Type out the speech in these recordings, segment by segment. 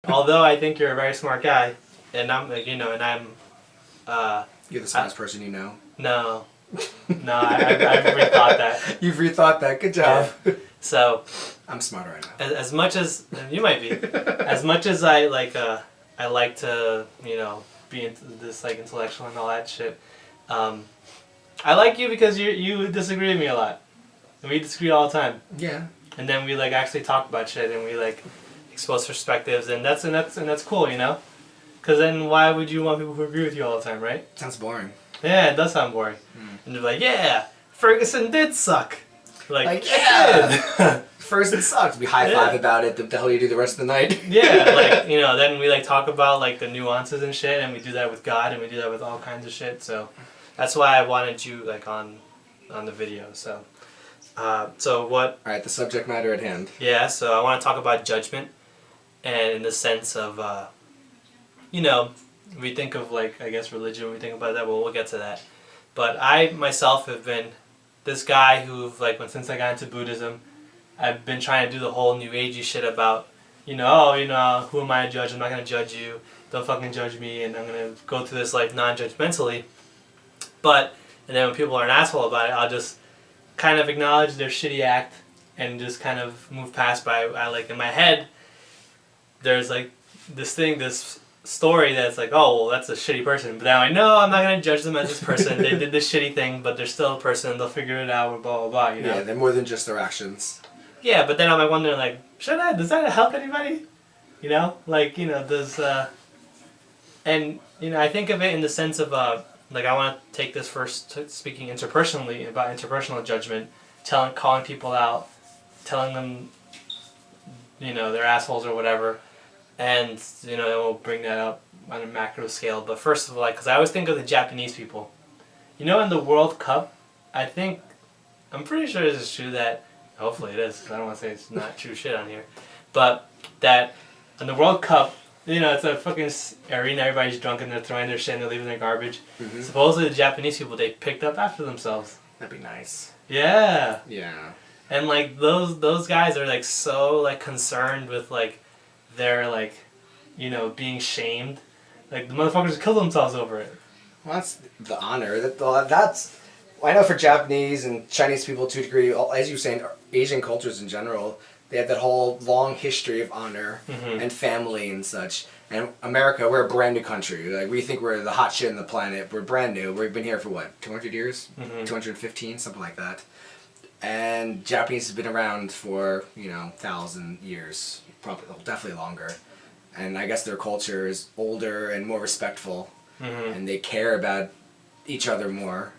although I think you're a very smart guy, and I'm like, and I'm. You're the smartest person you know. No, I've rethought that. You've rethought that. Good job. Yeah. So. I'm smarter right now. As much as you might be, as much as I like to be into this like intellectual and all that shit. I like you because you disagree with me a lot, and we disagree all the time. Yeah. And then we like actually talk about shit, and we like expose perspectives, and that's cool, Because then why would you want people who agree with you all the time, right? Sounds boring. Yeah, it does sound boring. And they're like, yeah, Ferguson did suck. Like yeah. First it sucked. We high five about it. The hell do you do the rest of the night? Yeah, like then we like talk about like the nuances and shit, and we do that with God, and we do that with all kinds of shit. So that's why I wanted you like on the video. So what? All right, the subject matter at hand. Yeah, so I want to talk about judgment, and in the sense of we think of like I guess religion. When we think about that, well, we'll get to that. But I myself have been this guy who like since I got into Buddhism, I've been trying to do the whole New Agey shit about, who am I to judge? I'm not gonna judge you. Don't fucking judge me, and I'm gonna go through this life non-judgmentally. And then when people are an asshole about it, I'll just kind of acknowledge their shitty act and just kind of move past. But I like in my head, there's like this story that's like, oh, well, that's a shitty person. But now I know I'm not going to judge them as this person. They did this shitty thing, but they're still a person. They'll figure it out, blah, blah, blah, Yeah, they're more than just their actions. Yeah, but then I'm like wondering, like, does that help anybody? Does, I think of it in the sense of, like, I want to take this first, speaking interpersonally, about interpersonal judgment, calling people out, telling them, they're assholes or whatever. And, we'll bring that up on a macro scale. But first of all, because I always think of the Japanese people. In the World Cup, I'm pretty sure this is true that, hopefully it is, because I don't want to say it's not true shit on here. But that in the World Cup, it's a fucking arena, everybody's drunk and they're throwing their shit and they're leaving their garbage. Mm-hmm. Supposedly the Japanese people, they picked up after themselves. That'd be nice. Yeah. Yeah. And, like, those guys are, like, so, like, concerned with, like, they're like, being shamed. Like the motherfuckers kill themselves over it. Well, that's the honor. That's. I know for Japanese and Chinese people to a degree, as you were saying, Asian cultures in general, they have that whole long history of honor and family and such. And America, we're a brand new country. Like we think we're the hot shit on the planet. We're brand new. We've been here for what, 200 years, 215, something like that. And Japanese has been around for 1,000 years. Probably definitely longer, and I guess their culture is older and more respectful, and they care about each other more.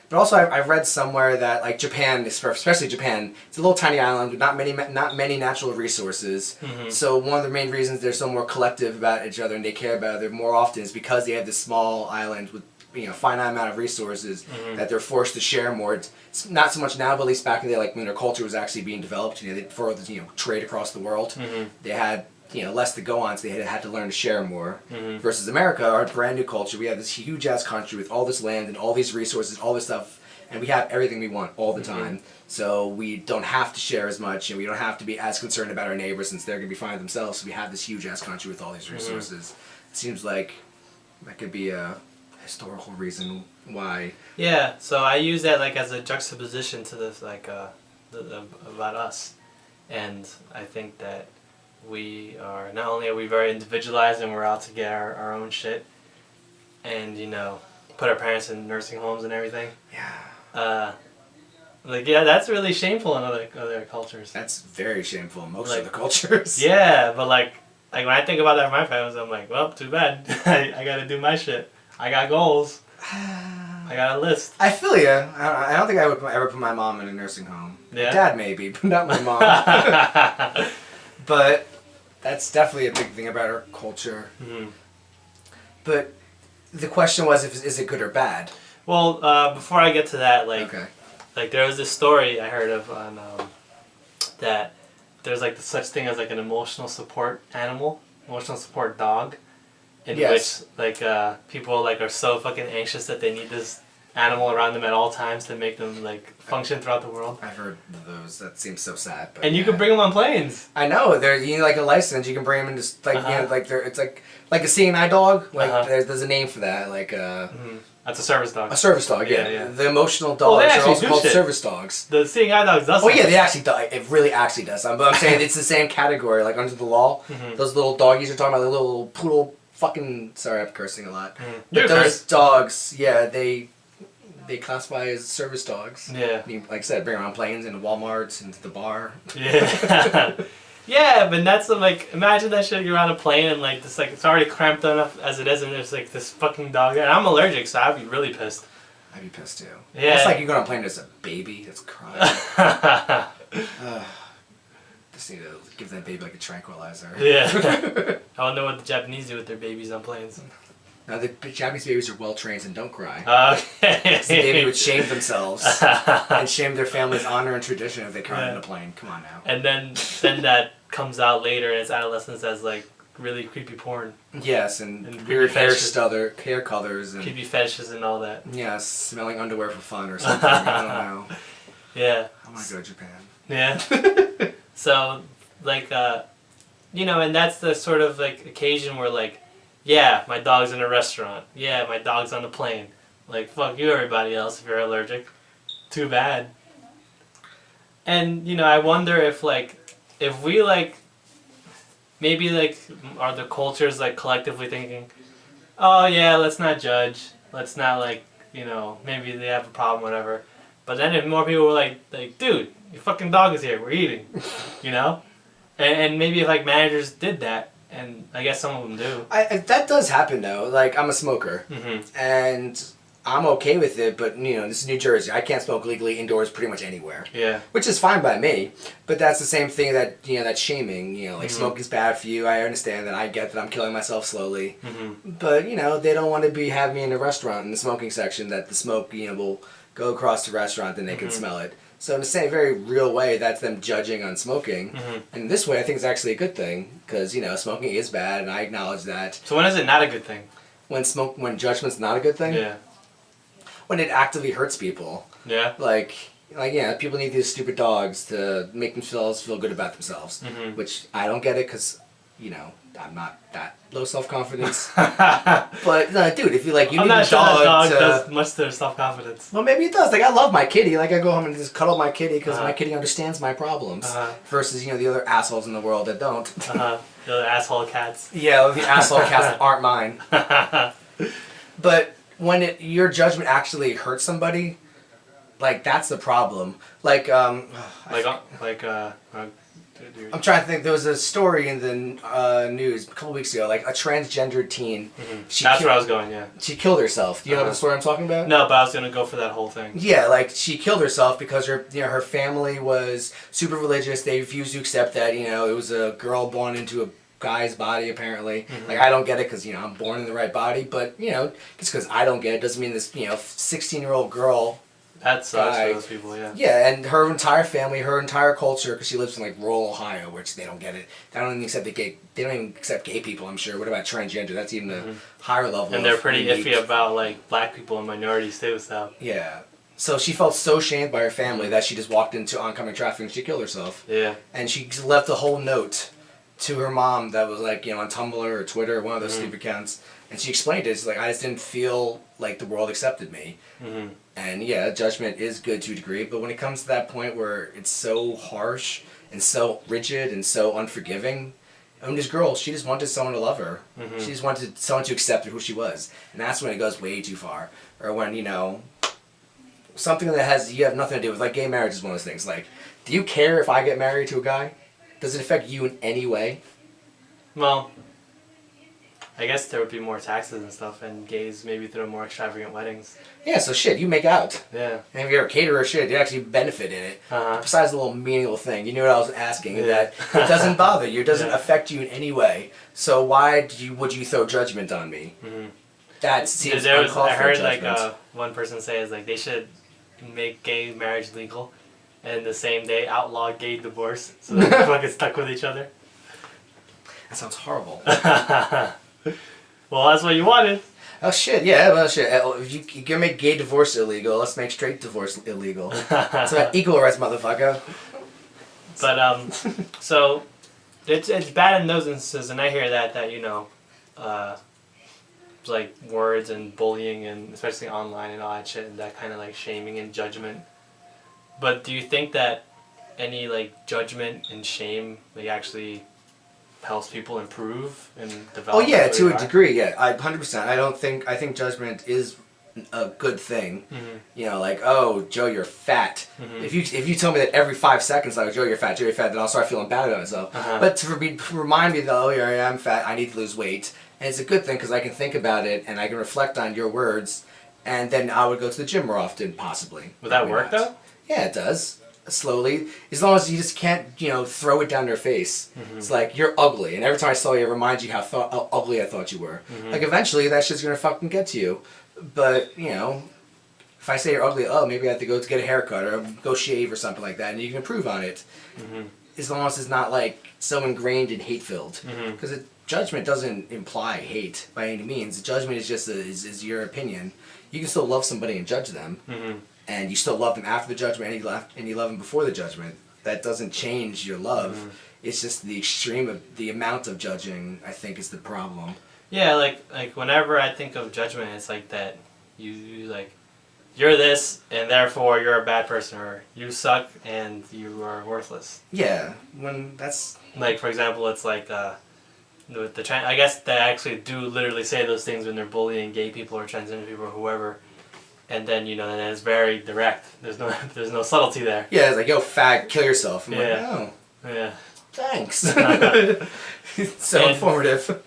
But also, I've read somewhere that like Japan, especially Japan, it's a little tiny island with not many natural resources. So one of the main reasons they're so more collective about each other and they care about it more often is because they have this small island with finite amount of resources that they're forced to share more. It's not so much now, but at least back in the day, like when their culture was actually being developed, for trade across the world, they had less to go on, so they had to learn to share more. Versus America, our brand new culture, we have this huge ass country with all this land and all these resources, all this stuff, and we have everything we want all the time. So we don't have to share as much, and we don't have to be as concerned about our neighbors since they're gonna be fine themselves. So we have this huge ass country with all these resources. It seems like that could be a historical reason why. Yeah, so I use that like as a juxtaposition to this like about us, and I think that we are not only are we very individualized and we're out to get our own shit, and put our parents in nursing homes and everything. Yeah. That's really shameful in other cultures. That's very shameful in most other cultures. Yeah, but like when I think about that for my family, I'm like, well, too bad. I gotta do my shit. I got goals. I got a list. I feel you. I don't think I would ever put my mom in a nursing home. Yeah. My dad maybe, but not my mom. But that's definitely a big thing about our culture. But the question was, is it good or bad? Well, before I get to that, like there was this story I heard of on that there's like such thing as like an emotional support animal, emotional support dog. In which like people like are so fucking anxious that they need this animal around them at all times to make them like function throughout the world. I've heard those. That seems so sad. But And you can bring them on planes. I know. They're you need like a license. You can bring them in just like like they're it's like a seeing eye dog. Like there's a name for that. Like That's a service dog. a service dog. Yeah. Yeah. The emotional dogs they are actually also do called shit. service dogs. The seeing eye dogs does. Oh yeah, they actually do. It really actually does. But I'm saying it's the same category. Like under the law, those little doggies you're talking about, the little poodle. Fucking sorry, I'm cursing a lot. But those dogs, yeah, they classify as service dogs. Yeah. You, like I said, bring them on planes into Walmarts and to the bar. Yeah. Yeah, but that's like imagine that shit. You're on a plane and like this like it's already cramped enough as it is, and there's like this fucking dog there. And I'm allergic, so I'd be really pissed. I'd be pissed too. Yeah. It's like you go on a plane and there's a baby that's crying. Just need to give that baby like a tranquilizer. Yeah. I don't know what the Japanese do with their babies on planes. Now the Japanese babies are well trained and don't cry. Okay. The baby would shame themselves and shame their family's honor and tradition if they cry on a plane. Come on now. And then that comes out later in its adolescence as like really creepy porn. Yes, and And weird fetishes. hair colors and Creepy fetishes and all that. yes, smelling underwear for fun or something. I don't know. Yeah. I want to go to Japan. Yeah. So, like, and that's the sort of, like, occasion where, like, yeah, my dog's in a restaurant. Yeah, my dog's on the plane. Like, fuck you, everybody else, if you're allergic. Too bad. And, I wonder if we, like, maybe, like, are the cultures, like, collectively thinking, oh, yeah, let's not judge. Let's not, like, maybe they have a problem, whatever. But then if more people were like, dude, your fucking dog is here. We're eating, and maybe if like managers did that, and I guess some of them do. That does happen though. Like I'm a smoker, Mm-hmm. and I'm okay with it. But this is New Jersey. I can't smoke legally indoors pretty much anywhere. Yeah. Which is fine by me. But that's the same thing that that shaming. Like smoking's bad for you. I understand that. I get that. I'm killing myself slowly. Mm-hmm. But they don't want to be having me in a restaurant in the smoking section that the smoke will go across the restaurant and they can smell it. So in the same very real way, that's them judging on smoking. Mm-hmm. And in this way, I think it's actually a good thing because smoking is bad, and I acknowledge that. So when is it not a good thing? When judgment's not a good thing. Yeah. When it actively hurts people. Yeah. Like people need these stupid dogs to make themselves feel good about themselves, which I don't get it because I'm not that low self-confidence. But dude, if you I'm need not a sure dog that dog to... does much to their self-confidence. Well, maybe it does. Like, I love my kitty. Like, I go home and just cuddle my kitty because my kitty understands my problems. Versus, the other assholes in the world that don't. The other asshole cats. Yeah, the asshole cats that aren't mine. But when your judgment actually hurts somebody, like, that's the problem. Like, I'm trying to think. There was a story in the news a couple weeks ago, like a transgendered teen. That's where I was going. Yeah. She killed herself. Do you know the story I'm talking about? No, but I was gonna go for that whole thing. Yeah, like she killed herself because her family was super religious. They refused to accept that it was a girl born into a guy's body apparently. Like I don't get it because I'm born in the right body, but just because I don't get it doesn't mean this 16-year-old girl. That sucks for those people, yeah. Yeah, and her entire family, her entire culture, because she lives in like rural Ohio, which they don't get it. They don't even accept They don't even accept gay people. I'm sure. What about transgender? That's even a higher level. And they're pretty iffy about like black people and minorities too. So yeah. So she felt so shamed by her family that she just walked into oncoming traffic and she killed herself. Yeah. And she left a whole note to her mom that was like on Tumblr or Twitter, one of those stupid accounts, and she explained it. It's like I just didn't feel like the world accepted me. And yeah, judgment is good to a degree, but when it comes to that point where it's so harsh and so rigid and so unforgiving, this girl, she just wanted someone to love her. She just wanted someone to accept her who she was, and that's when it goes way too far. Or when something that you have nothing to do with, like gay marriage is one of those things. Like, do you care if I get married to a guy? Does it affect you in any way? Well, I guess there would be more taxes and stuff, and gays maybe throw more extravagant weddings. Yeah, so shit, you make out. Yeah. And if you're a caterer, shit, you actually benefit in it. Besides the little meaningless thing, you knew what I was asking, that it doesn't bother you, it doesn't affect you in any way. So why would you throw judgment on me? That seems uncalled for. I heard like one person say is like they should make gay marriage legal, and the same day outlaw gay divorce, so they fucking stuck with each other. That sounds horrible. Well, that's what you wanted. Oh shit, yeah, well shit. If you can make gay divorce illegal, let's make straight divorce illegal. It's about equal rights, motherfucker. But so it's bad in those instances, and I hear that uh, like words and bullying and especially online and all that shit and that kind of like shaming and judgment. But do you think that any like judgment and shame like actually helps people improve and develop? Oh yeah, who to they a are? degree, yeah. 100%. I think judgment is a good thing. Mhm. You know, like, oh, Joe, you're fat. Mhm. If you tell me that every 5 seconds, like, Joe, you're fat, Joe, you're fat, then I'll start feeling bad about myself. Uh-huh. But to remind me that, oh, yeah, I am fat, I need to lose weight. And it's a good thing because I can think about it and I can reflect on your words, and then I would go to the gym more often, possibly. Would that Maybe work not. though? Yeah, it does. Slowly, as long as you just can't, throw it down their face. Mhm. It's like, you're ugly, and every time I saw you, it reminds you how ugly I thought you were. Mhm. Like, eventually, that shit's gonna fucking get to you. But, if I say you're ugly, oh, maybe I have to go to get a haircut or go shave or something like that, and you can improve on it. Mhm. As long as it's not, like, so ingrained and hate-filled. Mhm. Because judgment doesn't imply hate by any means. Judgment is just is your opinion. You can still love somebody and judge them. Mhm. And you still love them after the judgment, and you love them before the judgment. That doesn't change your love. Mhm. It's just the extreme of the amount of judging, I think, is the problem. Yeah, like whenever I think of judgment, it's like that you like you're this and therefore you're a bad person, or you suck and you are worthless. Yeah, when that's Like for example, it's like I guess they actually do literally say those things when they're bullying gay people or transgender people or whoever, and then then it's very direct. There's no there's no subtlety there. yeah, it's like, yo, fag, kill yourself. I'm Yeah. like, oh, Yeah. thanks. So And- informative.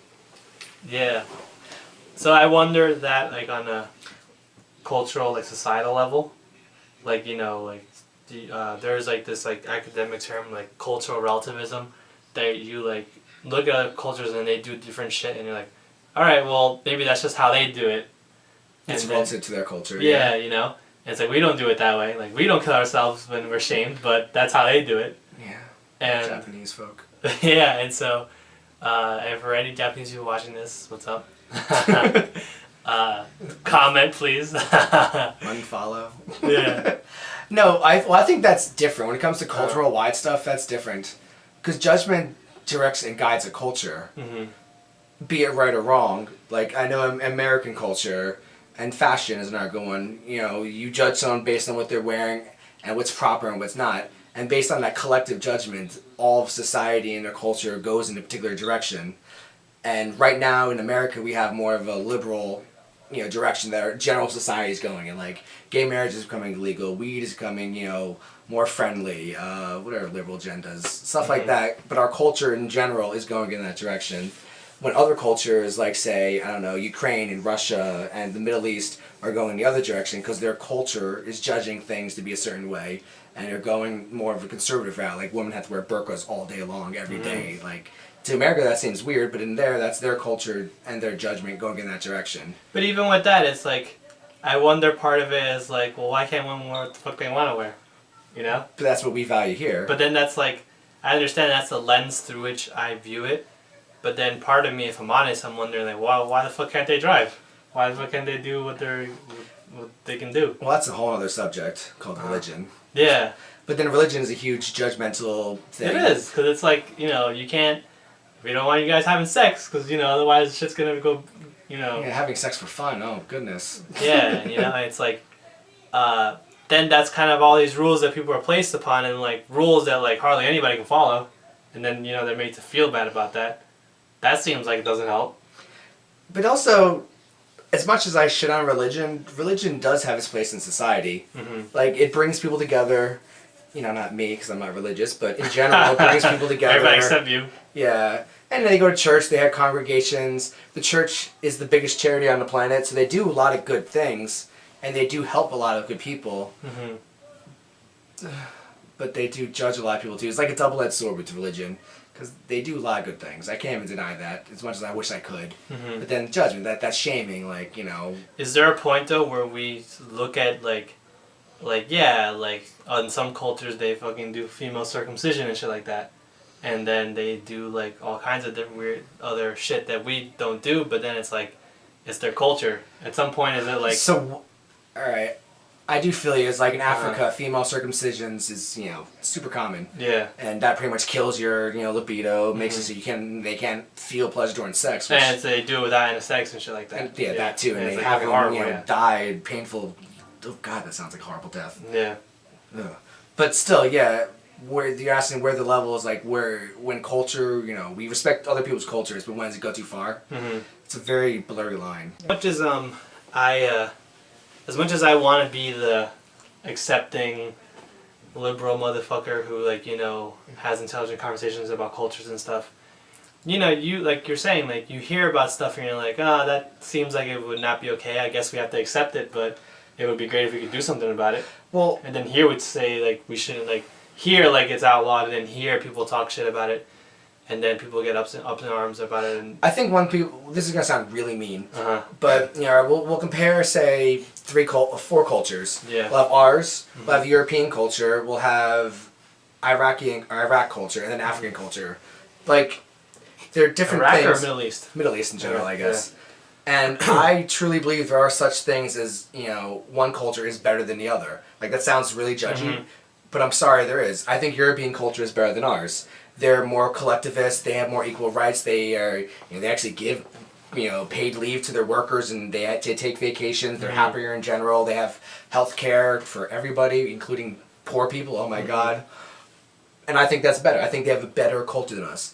Yeah. So I wonder that like on a cultural like societal level, like there's like this like academic term like cultural relativism, that you like look at other cultures and they do different shit and you're like, all right, well maybe that's just how they do it. It's And then- relative to their culture. Yeah, And it's like we don't do it that way. Like we don't kill ourselves when we're shamed, but that's how they do it. Yeah. And Japanese folk. yeah, and so and for any Japanese people watching this, what's up? Comment please. Unfollow. Yeah. No, I think that's different. When it comes to cultural wide stuff, that's different. Because judgment directs and guides a culture, Mhm. be it right or wrong. Like, I know American culture and fashion is another good one. You judge someone based on what they're wearing and what's proper and what's not. And based on that collective judgment, all of society and their culture goes in a particular direction. And right now in America, we have more of a liberal, direction that our general society is going in. Like, gay marriage is becoming legal, weed is becoming, more friendly, whatever liberal agendas, stuff like that. But our culture in general is going in that direction. When other cultures, like, say, I don't know, Ukraine and Russia and the Middle East are going the other direction because their culture is judging things to be a certain way, and they're going more of a conservative route. Like, women have to wear burqas all day long, every day. Like, to America, that seems weird, but in there, that's their culture and their judgment going in that direction. But even with that, it's like, I wonder part of it is like, well, why can't women wear what the fuck they want to wear? But that's what we value here. But then that's like, I understand that's the lens through which I view it. But then part of me, if I'm honest, I'm wondering like, why the fuck can't they drive? Why the fuck can't they do what they can do? Well, that's a whole other subject called religion. Yeah. But then religion is a huge judgmental thing. It is, because it's like, you can't, we don't want you guys having sex, because, otherwise shit's going to go, Yeah, having sex for fun, oh goodness. Yeah, it's like, then that's kind of all these rules that people are placed upon, and like rules that like hardly anybody can follow, and then, they're made to feel bad about that. That seems like it doesn't help. But also, as much as I shit on religion, religion does have its place in society. Mm-hmm. Like, it brings people together. Not me, because I'm not religious, but in general, it brings people together. Everybody except you. Yeah. And they go to church, they have congregations. The church is the biggest charity on the planet, so they do a lot of good things, and they do help a lot of good people. Mm-hmm. But they do judge a lot of people, too. It's like a double-edged sword with religion, because they do a lot of good things. I can't even deny that, as much as I wish I could. Mm-hmm. But then judgment, that's shaming, Is there a point, though, where we look at, like on some cultures they fucking do female circumcision and shit like that, and then they do like all kinds of different weird other shit that we don't do, but then it's like it's their culture. At some point, is it like So, all right, I do feel you. It's like in Africa, female circumcisions is super common. Yeah. And that pretty much kills your libido, makes it so they can't feel pleasure during sex. Which, and they do it without any sex and shit like that. And, that too. And they it's have horrible, them die painful. Oh God, that sounds like horrible death. Yeah. Ugh. But still, yeah. Where you're asking where the level is, like when culture, we respect other people's cultures, but when does it go too far? It's a very blurry line. As much as I want to be the accepting liberal motherfucker who has intelligent conversations about cultures and stuff, you like you're saying, like you hear about stuff and you're like, that seems like it would not be okay. I guess we have to accept it, but it would be great if we could do something about it. Well, and then here would say like we shouldn't here it's outlawed, and then here people talk shit about it, and then people get up in arms about it. And I think this is gonna sound really mean, but we'll compare say 4 cultures. Yeah. We'll have ours. We'll have European culture. We'll have Iraq culture, and then African culture. Like they're different Iraq things. Or Middle East. Middle East in general, I guess. Yeah. And I truly believe there are such things as one culture is better than the other. Like that sounds really judgy. But I'm sorry, there is. I think European culture is better than ours. They're more collectivist. They have more equal rights. They are, they actually give, paid leave to their workers, and they take vacations. They're happier in general. They have health care for everybody, including poor people. Oh my God. And I think that's better. I think they have a better culture than us.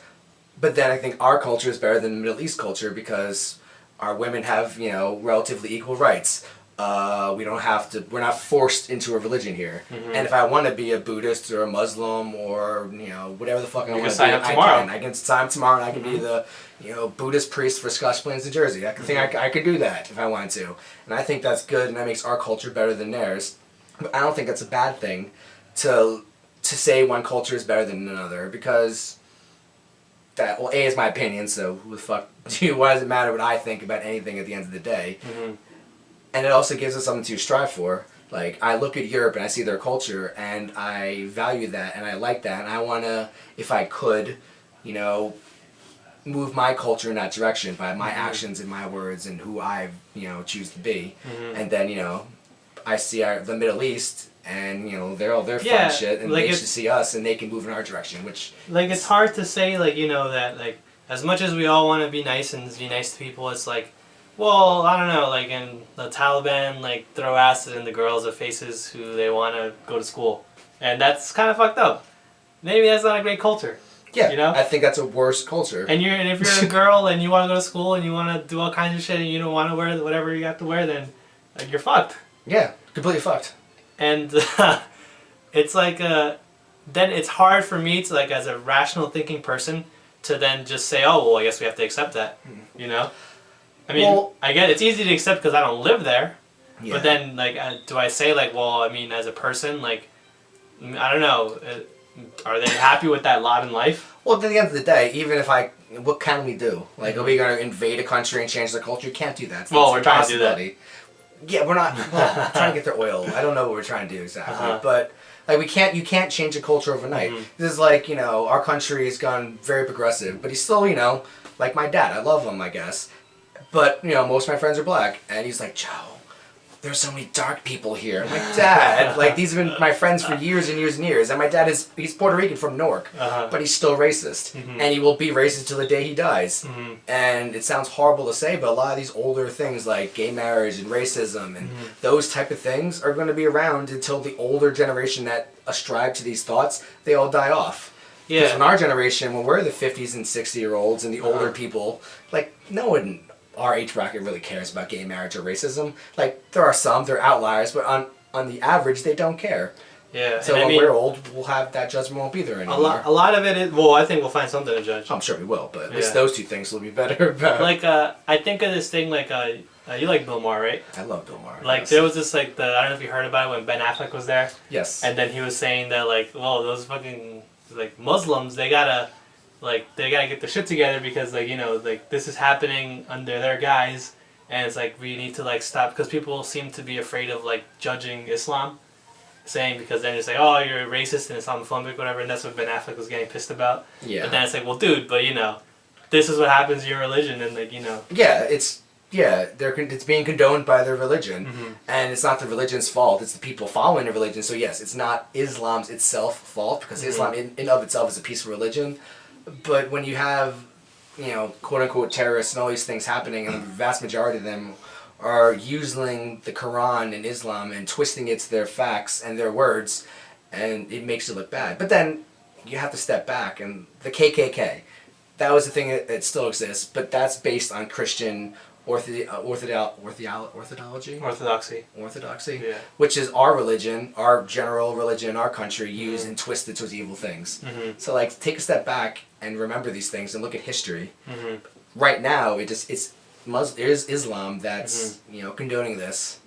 But then I think our culture is better than the Middle East culture because our women have, relatively equal rights. We're not forced into a religion here. And if I want to be a Buddhist or a Muslim or, whatever the fuck I want to be, I can sign up tomorrow and I can be the, Buddhist priest for Scotch Plains, New Jersey. I could do that if I wanted to. And I think that's good and that makes our culture better than theirs. But I don't think that's a bad thing to say one culture is better than another because A is my opinion, so who the fuck why does it matter what I think about anything at the end of the day? And it also gives us something to strive for. Like, I look at Europe and I see their culture and I value that and I like that and I want to, if I could, move my culture in that direction by my actions and my words and who I, choose to be. And then, I see the Middle East and, they're fun shit and they should see us and they can move in our direction, which... Like, it's hard to say, that, as much as we all want to be nice and be nice to people, it's like, well, I don't know, in the Taliban, throw acid in the girls' faces who they want to go to school. And that's kind of fucked up. Maybe that's not a great culture. Yeah, I think that's a worse culture. And if you're a girl and you want to go to school and you want to do all kinds of shit and you don't want to wear whatever you have to wear, then you're fucked. Yeah, completely fucked. And it's then it's hard for me to, as a rational thinking person, to then just say, oh, well, I guess we have to accept that, I mean, I get it's easy to accept because I don't live there, but then, do I say, as a person, I don't know, are they happy with that lot in life? Well, at the end of the day, even if what can we do? Are we going to invade a country and change their culture? You can't do that. We're trying to do that. Yeah, we're not trying to get their oil. I don't know what we're trying to do exactly, but... you can't change a culture overnight. This is our country has gone very progressive, but he's still, like my dad. I love him, I guess. But, most of my friends are black. And he's like, Joe, there's so many dark people here. I'm like, Dad, these have been my friends for years and years and years. And my dad he's Puerto Rican from Newark, but he's still racist. And he will be racist till the day he dies. And it sounds horrible to say, but a lot of these older things like gay marriage and racism and those type of things are going to be around until the older generation that ascribe to these thoughts, they all die off. Yeah. Because in our generation, when we're the 50s and 60-year-olds and the older people, no one... our age bracket really cares about gay marriage or racism. There are some, they're outliers, but on the average, they don't care. Yeah. So when we're old, that judgment won't be there anymore. A lot of it is, I think we'll find something to judge. I'm sure we will, but at least those two things will be better. I think of this thing you like Bill Maher, right? I love Bill Maher. Yes. There was this I don't know if you heard about it when Ben Affleck was there. Yes. And then he was saying that those fucking Muslims, they gotta get their shit together because this is happening under their guise, and it's we need to stop because people seem to be afraid of judging Islam, saying because then it's oh, you're racist and Islamophobic, whatever, and that's what Ben Affleck was getting pissed about. Yeah. But then it's well, dude, but this is what happens in your religion, and Yeah, it's Yeah, it's being condoned by their religion, and it's not the religion's fault. It's the people following the religion. So yes, it's not Islam's itself fault because Islam in of itself is a peaceful religion. But when you have, quote unquote terrorists and all these things happening, and the vast majority of them are using the Quran and Islam and twisting it to their facts and their words, and it makes it look bad. But then you have to step back, and the KKK, that was the thing that still exists, but that's based on Christian orthodoxy, Yeah. which is our religion, our general religion in our country, used and twisted towards evil things. So like, take a step back and remember these things and look at history. Right now, it is Islam that's condoning this.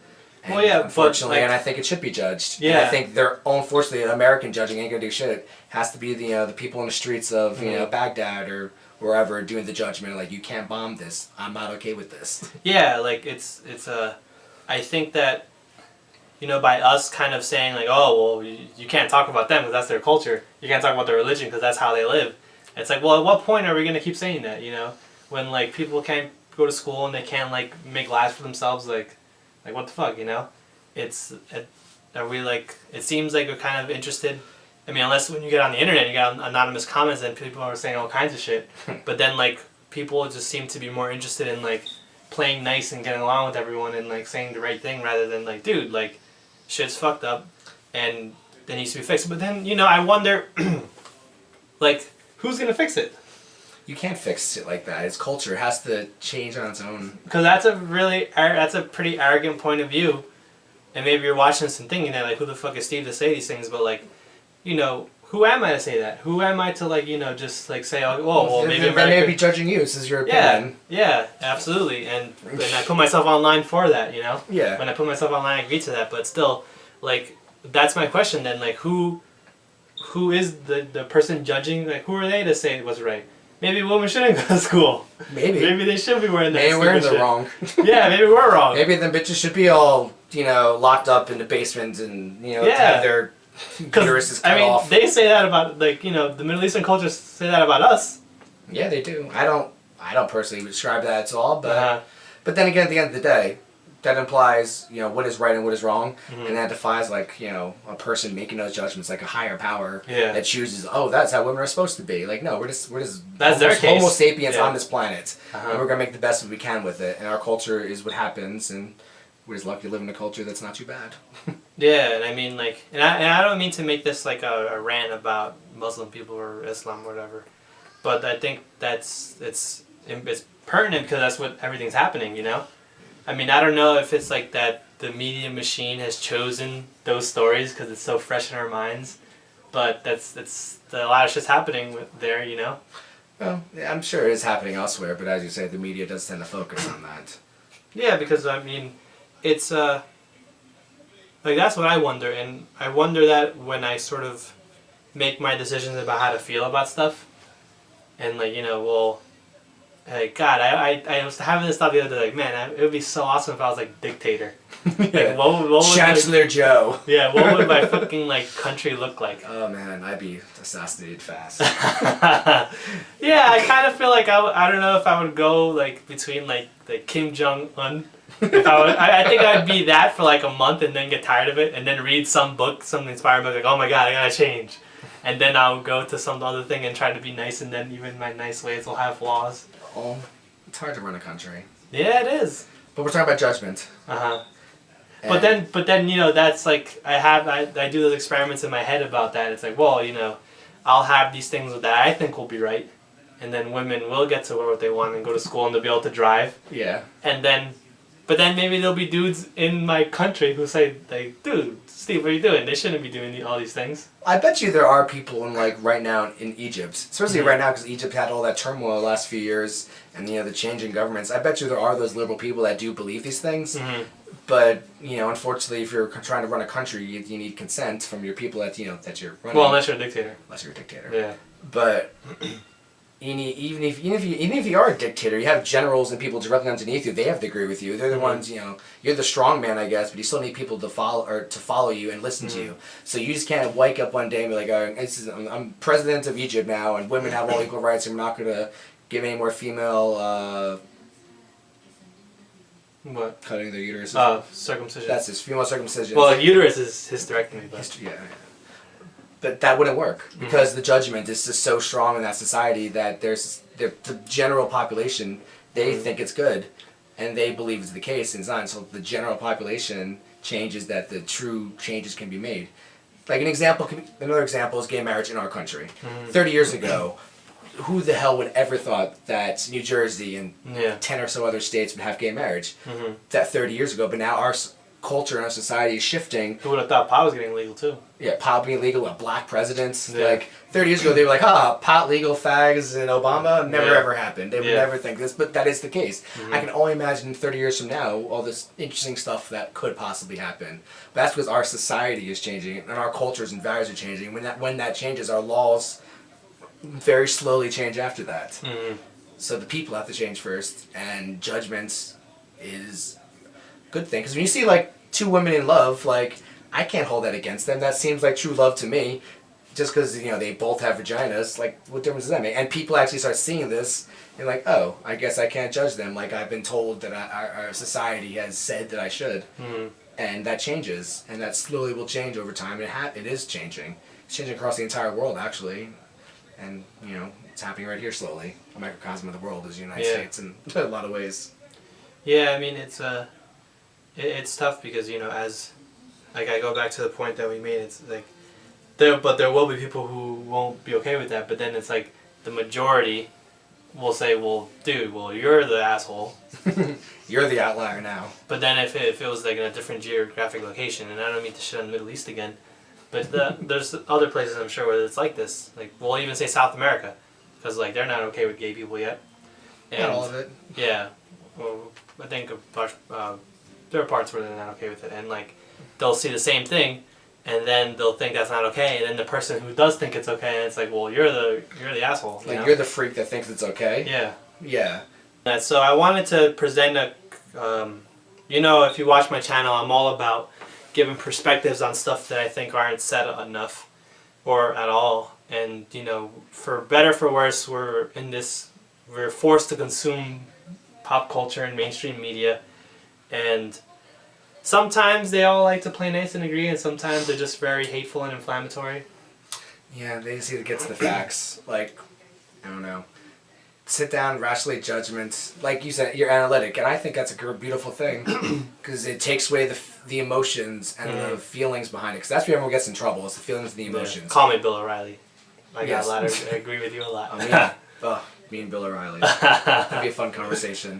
And well, yeah, unfortunately, but, and I think it should be judged. Yeah, and I think unfortunately, an American judging ain't gonna do shit. It has to be the people in the streets of Baghdad or wherever doing the judgment. Like, you can't bomb this. I'm not okay with this. Yeah, like it's I think that by us kind of saying like, oh well, you can't talk about them because that's their culture. You can't talk about their religion because that's how they live. It's like, well, at what point are we gonna keep saying that? When like people can't go to school and they can't like make lives for themselves, like what the fuck, are we like? It seems like we're kind of interested. I mean, unless when you get on the internet, you get anonymous comments and people are saying all kinds of shit. But then like people just seem to be more interested in like playing nice and getting along with everyone and like saying the right thing rather than like, dude, like shit's fucked up and that needs to be fixed. But then I wonder, like, who's gonna fix it? You can't fix it like that. It's culture. It has to change on its own. Because that's a pretty arrogant point of view. And maybe you're watching this and thinking that, like, who the fuck is Steve to say these things? But, like, who am I to say that? Who am I to, like, just, like, say, oh, well, maybe America... They may be judging you. This is your opinion. Yeah, absolutely. And I put myself online for that, Yeah. When I put myself online, I agree to that. But still, like, that's my question then. Like, who is the person judging? Like, who are they to say what's right? Maybe women shouldn't go to school. Maybe they should be wearing that. Maybe we're in the wrong. Yeah, maybe we're wrong. Maybe them bitches should be all, locked up in the basement and, have their uteruses cut off. They say that about, like, the Middle Eastern cultures say that about us. Yeah, they do. I don't personally describe that at all, but but then again, at the end of the day, that implies, what is right and what is wrong, and that defies, like, a person making those judgments, like a higher power that chooses, oh, that's how women are supposed to be. Like, no, we're just that's their case. Homo sapiens on this planet, and we're gonna make the best we can with it, and our culture is what happens, and we're just lucky to live in a culture that's not too bad. Yeah, and I mean, like, and I don't mean to make this like a rant about Muslim people or Islam or whatever, but I think it's pertinent because that's what everything's happening, I mean, I don't know if it's like that the media machine has chosen those stories because it's so fresh in our minds, but that's a lot of shit's happening there, Well, yeah, I'm sure it is happening elsewhere, but as you say, the media does tend to focus on that. Yeah, because I mean, it's like that's what I wonder, and I wonder that when I sort of make my decisions about how to feel about stuff, and like well. Hey, God, I was having this thought the other day, like, man, it would be so awesome if I was, like, dictator. Like, what would Chancellor Joe. Yeah, what would my fucking, like, country look like? Oh, man, I'd be assassinated fast. Yeah, I kind of feel like I don't know if I would go, like, between, like, the Kim Jong-un. I think I'd be that for, like, a month and then get tired of it and then read some inspiring book, like, oh, my God, I gotta change. And then I'll go to some other thing and try to be nice, and then even my nice ways will have flaws. Oh, it's hard to run a country. Yeah, it is. But we're talking about judgment. But then that's like I do those experiments in my head about that. It's like, well, I'll have these things that I think will be right, and then women will get to what they want and go to school and they'll be able to drive. Yeah. But then maybe there'll be dudes in my country who say, like, dude, Steve, what are you doing? They shouldn't be doing all these things. I bet you there are people in, like, right now in Egypt, especially right now because Egypt had all that turmoil the last few years and, the change in governments. I bet you there are those liberal people that do believe these things. But, unfortunately, if you're trying to run a country, you need consent from your people that you're running. Well, unless you're a dictator. Yeah. But... Even if you are a dictator, you have generals and people directly underneath you. They have to agree with you. They're the ones, you're the strong man, I guess, but you still need people to follow you and listen to you. So you just can't wake up one day and be like, I'm president of Egypt now, and women have all equal rights, and we're not going to give any more female What? Cutting their uterus. Circumcision. That's his female circumcision. Well, uterus is hysterectomy, but yeah. But that wouldn't work because the judgment is just so strong in that society that there's the general population, they think it's good, and they believe it's the case, and it's not. So the general population changes that the true changes can be made. Like another example is gay marriage in our country. 30 years ago, who the hell would ever thought that New Jersey and 10 or so other states would have gay marriage? That 30 years ago, but now our culture and our society is shifting. Who would have thought pot was getting legal too? Yeah, pot being legal, black presidents. Yeah. Like 30 years ago, they were like, pot legal, fags, and Obama never ever happened. They would never think this, but that is the case. I can only imagine 30 years from now all this interesting stuff that could possibly happen. But that's because our society is changing and our cultures and values are changing. When that changes, our laws very slowly change after that. So the people have to change first, and judgment is a good thing. Because when you see like two women in love, like I can't hold that against them. That seems like true love to me. Just because they both have vaginas, like what difference does that make? And people actually start seeing this and like, oh, I guess I can't judge them. Like I've been told that our society has said that I should, and that changes, and that slowly will change over time. It is changing. It's changing across the entire world actually. And, it's happening right here slowly. A microcosm of the world is the United States in a lot of ways. Yeah, I mean, it's tough because, as, like, I go back to the point that we made, it's like, there will be people who won't be okay with that, but then it's like, the majority will say, well, dude, you're the asshole. You're the outlier now. But then if it was, like, in a different geographic location, and I don't mean to shit on the Middle East again, but there's other places I'm sure where it's like this. Like we'll even say South America, because like they're not okay with gay people yet. And, not all of it. Yeah, well, I think there are parts where they're not okay with it, and like they'll see the same thing, and then they'll think that's not okay, and then the person who does think it's okay, and it's like, well, you're the asshole. Like you're the freak that thinks it's okay. Yeah. Yeah. So I wanted to present if you watch my channel, I'm all about giving perspectives on stuff that I think aren't said enough or at all. And, for better for worse, we're forced to consume pop culture and mainstream media. And sometimes they all like to play nice and agree, and sometimes they're just very hateful and inflammatory. Yeah, they just need to get to the facts. Like, I don't know. Sit down, rationally judgment. Like you said, you're analytic, and I think that's a beautiful thing because it takes away the emotions and the feelings behind it. Because that's where everyone gets in trouble. It's the feelings and the emotions. Yeah. Call me Bill O'Reilly. I agree with you a lot. Me and Bill O'Reilly. That'd be a fun conversation.